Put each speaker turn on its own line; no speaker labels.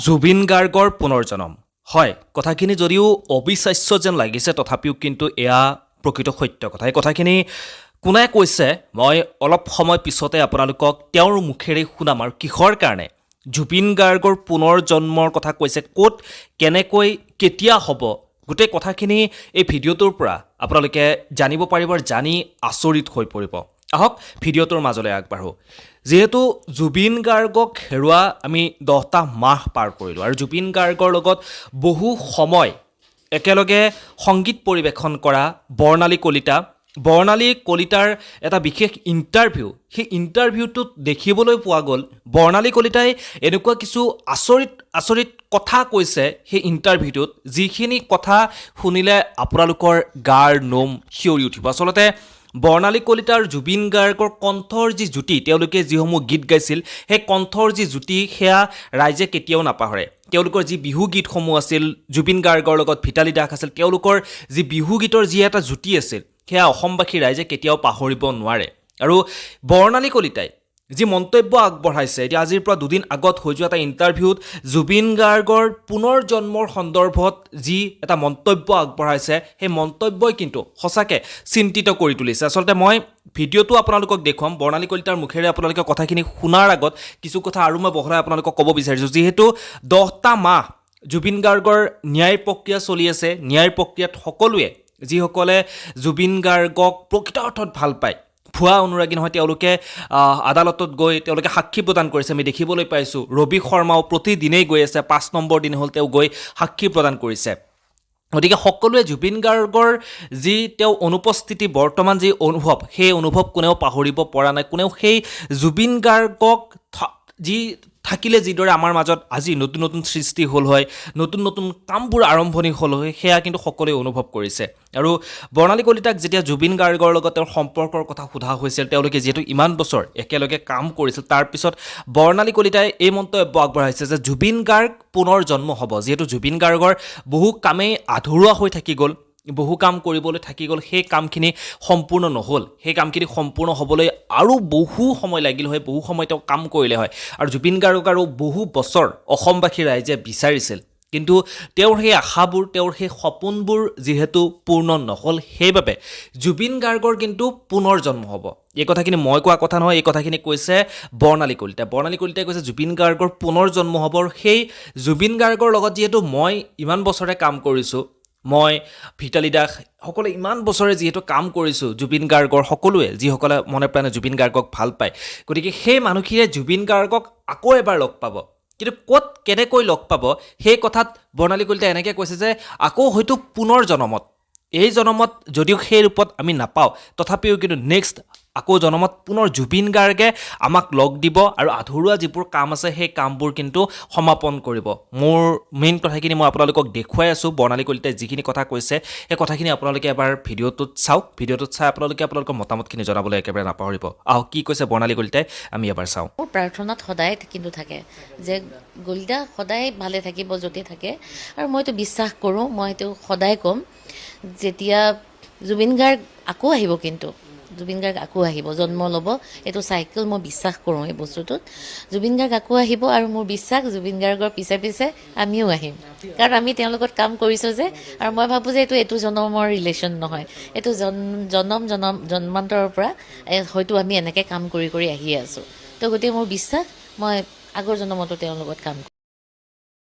জুবিন গাৰ্গৰ পুনৰ্জনম হয় কথাখিনি যদিও অবিশ্বাস্য যেন লাগিছে তথাপিও কিন্তু এয়া প্ৰকৃত সত্য কথা এই কথাখিনি কোনে কৈছে মই অলপ সময় পিছতে আপোনালোকক তেওঁৰ মুখেৰে শুনাম আৰু কিহৰ কাৰণে জুবিন গাৰ্গৰ পুনৰ্জন্মৰ কথা কৈছে ক'ত কেনেকৈ কেতিয়া হ'ব গোটেই কথাখিনি এই ভিডিঅ'টোৰ পৰা আপোনালোকে জানিব পাৰিব আৰু জানি আচৰিত হৈ পৰিব আহক ভিডিঅ'টোৰ মাজলৈ আগবাঢ়ো যেহেতু জুবিন গাৰ্গক হেৰুৱা আমি 10টা মাহ পাৰ কৰিলোঁ আৰু জুবিন গাৰ্গৰ লগত বহু সময় একেলগে সংগীত পৰিৱেশন কৰা বৰ্ণালী কলিতাৰ এটা বিশেষ ইণ্টাৰভিউ সেই ইণ্টাৰভিউটোত দেখিবলৈ পোৱা গ'ল বৰ্ণালী কলিতাই এনেকুৱা কিছু আচৰিত কথা কৈছে সেই ইণ্টাৰভিউটোত যিখিনি কথা শুনিলে আপোনালোকৰ গাৰ নোম শিয়ৰি উঠিব আচলতে বৰ্ণালী কলিতাৰ জুবিন গাৰ্গৰ কণ্ঠৰ যি জ্যোতি তেওঁলোকে যিসমূহ গীত গাইছিল সেই কণ্ঠৰ যি জ্যোতি সেয়া ৰাইজে কেতিয়াও নাপাহৰে তেওঁলোকৰ যি বিহু গীতসমূহ আছিল জুবিন গাৰ্গৰ লগত ভিতালী দাস আছিল তেওঁলোকৰ যি বিহু গীতৰ যি এটা জ্যোতি আছিল সেয়া অসমবাসী ৰাইজে কেতিয়াও পাহৰিব নোৱাৰে আৰু বৰ্ণালী কলিতাই যি মন্তব্য আগবঢ়াইছে এতিয়া আজিৰ পৰা দুদিন আগত হৈ যোৱা এটা ইণ্টাৰভিউত জুবিন গাৰ্গৰ পুনৰ জন্মৰ সন্দৰ্ভত যি এটা মন্তব্য আগবঢ়াইছে সেই মন্তব্যই কিন্তু সঁচাকৈ চিন্তিত কৰি তুলিছে আচলতে মই ভিডিঅ'টো আপোনালোকক দেখুৱাম বৰ্ণালী কলিতাৰ মুখেৰে আপোনালোকে কথাখিনি শুনাৰ আগত কিছু কথা আৰু মই বহলাই আপোনালোকক ক'ব বিচাৰিছোঁ যিহেতু 10টা মাহ জুবিন গাৰ্গৰ ন্যায় প্ৰক্ৰিয়া চলি আছে ন্যায় প্ৰক্ৰিয়াত সকলোৱে যিসকলে জুবিন গাৰ্গক প্ৰকৃত অৰ্থত ভাল পায় ভুৱা অনুৰাগী নহয় তেওঁলোকে আদালতত গৈ তেওঁলোকে সাক্ষী প্ৰদান কৰিছে আমি দেখিবলৈ পাইছোঁ ৰবি শৰ্মাও প্ৰতিদিনেই গৈ আছে 5 নম্বৰ দিন হ'ল তেওঁ গৈ সাক্ষী প্ৰদান কৰিছে গতিকে সকলোৱে জুবিন গাৰ্গৰ যি তেওঁ অনুপস্থিতি বৰ্তমান যি অনুভৱ সেই অনুভৱ কোনেও পাহৰিব পৰা নাই কোনেও সেই জুবিন গাৰ্গক যি থাকিলে যিদৰে আমাৰ মাজত আজি নতুন সৃষ্টি হ'ল হয় নতুন কামবোৰ আৰম্ভণি হ'ল হয় সেয়া কিন্তু সকলোৱে অনুভৱ কৰিছে আৰু বৰ্ণালী কলিতাক যেতিয়া জুবিন গাৰ্গৰ লগত তেওঁৰ সম্পৰ্কৰ কথা সোধা হৈছিল তেওঁলোকে যিহেতু ইমান বছৰ একেলগে কাম কৰিছিল তাৰপিছত বৰ্ণালী কলিতাই এই মন্তব্য আগবঢ়াইছে যে জুবিন গাৰ্গ পুনৰ জন্ম হ'ব যিহেতু জুবিন গাৰ্গৰ বহু কামেই আধৰুৱা হৈ থাকি গ'ল বহু কাম কৰিবলৈ থাকি গ'ল সেই কামখিনি সম্পূৰ্ণ নহ'ল সেই কামখিনি সম্পূৰ্ণ হ'বলৈ আৰু বহু সময় লাগিল হয় বহু সময় তেওঁ কাম কৰিলে হয় আৰু জুবিন গাৰ্গক আৰু বহু বছৰ অসমবাসী ৰাইজে বিচাৰিছিল কিন্তু তেওঁৰ সেই আশাবোৰ তেওঁৰ সেই সপোনবোৰ যিহেতু পূৰ্ণ নহ'ল সেইবাবে জুবিন গাৰ্গৰ কিন্তু পুনৰ জন্ম হ'ব এই কথাখিনি মই কোৱা কথা নহয় এই কথাখিনি কৈছে বৰ্ণালী কলিতাই কৈছে জুবিন গাৰ্গৰ পুনৰ জন্ম হ'ব আৰু সেই জুবিন গাৰ্গৰ লগত যিহেতু মই ইমান বছৰে কাম কৰিছোঁ মই ভিতালী দাস সকলোৱে ইমান বছৰে যিহেতু কাম কৰিছোঁ জুবিন গাৰ্গৰ সকলোৱে যিসকলে মনে প্ৰাণে জুবিন গাৰ্গক ভাল পায় গতিকে সেই মানুহখিনিয়ে জুবিন গাৰ্গক আকৌ এবাৰ লগ পাব কিন্তু ক'ত কেনেকৈ লগ পাব সেই কথাত বৰ্ণালী কলিতাই এনেকৈ কৈছে যে আকৌ হয়তো পুনৰ জনমত এই জনমত যদিও সেই ৰূপত আমি নাপাওঁ তথাপিও কিন্তু নেক্সট আকৌ জনমত পুনৰ জুবিন গাৰ্গে আমাক লগ দিব আৰু আধৰুৱা যিবোৰ কাম আছে সেই কামবোৰ কিন্তু সমাপন কৰিব মোৰ মেইন কথাখিনি মই আপোনালোকক দেখুৱাই আছোঁ বৰ্ণালী কলিতাই যিখিনি কথা কৈছে সেই কথাখিনি আপোনালোকে এবাৰ ভিডিঅ'টোত চাই আপোনালোকৰ মতামতখিনি জনাবলৈ একেবাৰে নাপাহৰিব আহক কি কৈছে বৰ্ণালী কলিতাই আমি এবাৰ চাওঁ
মোৰ প্ৰাৰ্থনাত সদায় কিন্তু থাকে যে কলিতা সদায় ভালে থাকিব য'তে থাকে আৰু মইতো বিশ্বাস কৰোঁ মই সেইটো সদায় ক'ম যেতিয়া জুবিন গাৰ্গ আকৌ আহিব কিন্তু জুবিন গাৰ্গ আকৌ আহিব জন্ম ল'ব এইটো চাইকেল মই বিশ্বাস কৰোঁ এই বস্তুটোত জুবিন গাৰ্গ আকৌ আহিব আৰু মোৰ বিশ্বাস জুবিন গাৰ্গৰ পিছে আমিও আহিম কাৰণ আমি তেওঁলোকৰ কাম কৰিছোঁ যে আৰু মই ভাবোঁ যে এইটো জনমৰ ৰিলেশ্যন নহয় এইটো জন্মান্তৰৰ পৰা হয়তো আমি এনেকৈ কাম কৰি আহিয়ে আছোঁ তো গতিকে মোৰ বিশ্বাস মই আগৰ জন্মতো তেওঁৰ লগত কাম